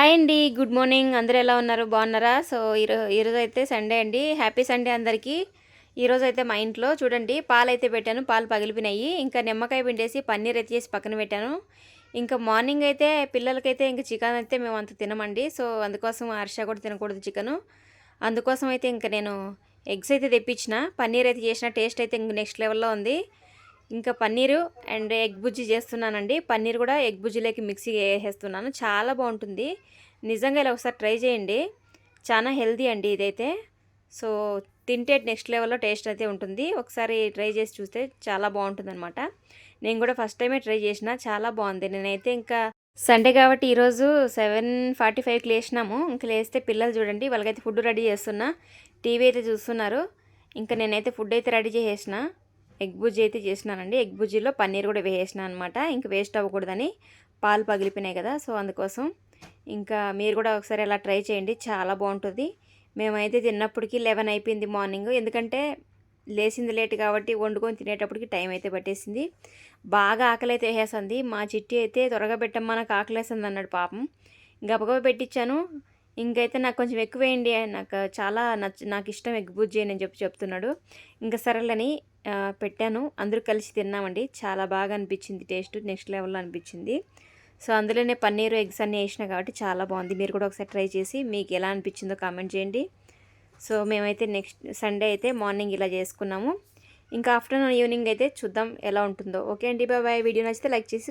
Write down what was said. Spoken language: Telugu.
హాయ్ అండి. Good morning. అందరూ ఎలా ఉన్నారు? బాగున్నారా? సో, ఈరోజైతే సండే అండి. హ్యాపీ సండే అందరికీ. ఈరోజైతే మా ఇంట్లో చూడండి పాలైతే పెట్టాను. పాలు పగిలిపోయినాయి. ఇంకా నిమ్మకాయ పిండేసి పన్నీర్ అయితే చేసి పక్కన పెట్టాను. ఇంకా మార్నింగ్ అయితే పిల్లలకైతే ఇంక చికెన్ అయితే మేము అంత తినమండి. సో, అందుకోసం హర్ష కూడా తినకూడదు చికెను. అందుకోసం అయితే ఇంక నేను ఎగ్స్ అయితే తెప్పించిన. పన్నీర్ అయితే చేసిన టేస్ట్ అయితే ఇంక నెక్స్ట్ లెవెల్‌లో ఉంది. ఇంకా పన్నీరు అండ్ ఎగ్ బుజ్జి చేస్తున్నానండి. పన్నీర్ కూడా ఎగ్ బుజ్జిలోకి మిక్సీ ఏసేస్తున్నాను. చాలా బాగుంటుంది. నిజంగా ఇలా ఒకసారి ట్రై చేయండి. చాలా హెల్తీ అండి ఇదైతే. సో, తింటే నెక్స్ట్ లెవెల్‌లో టేస్ట్ అయితే ఉంటుంది. ఒకసారి ట్రై చేసి చూస్తే చాలా బాగుంటుందనమాట. నేను కూడా ఫస్ట్ టైమే ట్రై చేసిన. చాలా బాగుంది. నేనైతే ఇంకా సండే కాబట్టి ఈరోజు 7:45కి లేసినాము. ఇంక లేస్తే పిల్లలు చూడండి వాళ్ళకైతే ఫుడ్ రెడీ చేస్తున్నా. టీవీ అయితే చూస్తున్నారు. ఇంకా నేనైతే ఫుడ్ అయితే రెడీ చేసేసిన. ఎగ్ బుజ్జి అయితే చేసినానండి. ఎగ్ బుజ్జిలో పన్నీర్ కూడా వేసేసిన అనమాట. ఇంక వేస్ట్ అవ్వకూడదని పాలు పగిలిపోయినాయి కదా, సో అందుకోసం ఇంకా మీరు కూడా ఒకసారి అలా ట్రై చేయండి. చాలా బాగుంటుంది. మేమైతే తిన్నప్పటికీ 11 అయిపోయింది మార్నింగ్. ఎందుకంటే లేచింది లేట్ కాబట్టి వండుకొని తినేటప్పటికి టైం అయితే పట్టేసింది. బాగా ఆకలి అయితే వేసేసింది. మా చిట్టి అయితే త్వరగా పెట్టమ్మా నాకు ఆకలేస్తుంది అన్నాడు పాపం. గబగబా పెట్టించాను. ఇంకైతే నాకు కొంచెం ఎక్కువ వేయండి, నాకు చాలా నాకు ఇష్టం ఎగ్ బుజ్జి అని చెప్తున్నాడు. ఇంకా సరేలని పెట్టాను. అందరూ కలిసి తిన్నామండి. చాలా బాగా అనిపించింది. టేస్ట్ నెక్స్ట్ లెవెల్లో అనిపించింది. సో అందులోనే పన్నీరు ఎగ్స్ అన్నీ వేసినా కాబట్టి చాలా బాగుంది. మీరు కూడా ఒకసారి ట్రై చేసి మీకు ఎలా అనిపించిందో కామెంట్ చేయండి. సో మేమైతే నెక్స్ట్ సండే అయితే మార్నింగ్ ఇలా చేసుకున్నాము. ఇంకా ఆఫ్టర్నూన్ ఈవినింగ్ అయితే చూద్దాం ఎలా ఉంటుందో. ఓకే అండి, బాయ్. వీడియో నచ్చితే లైక్ చేసి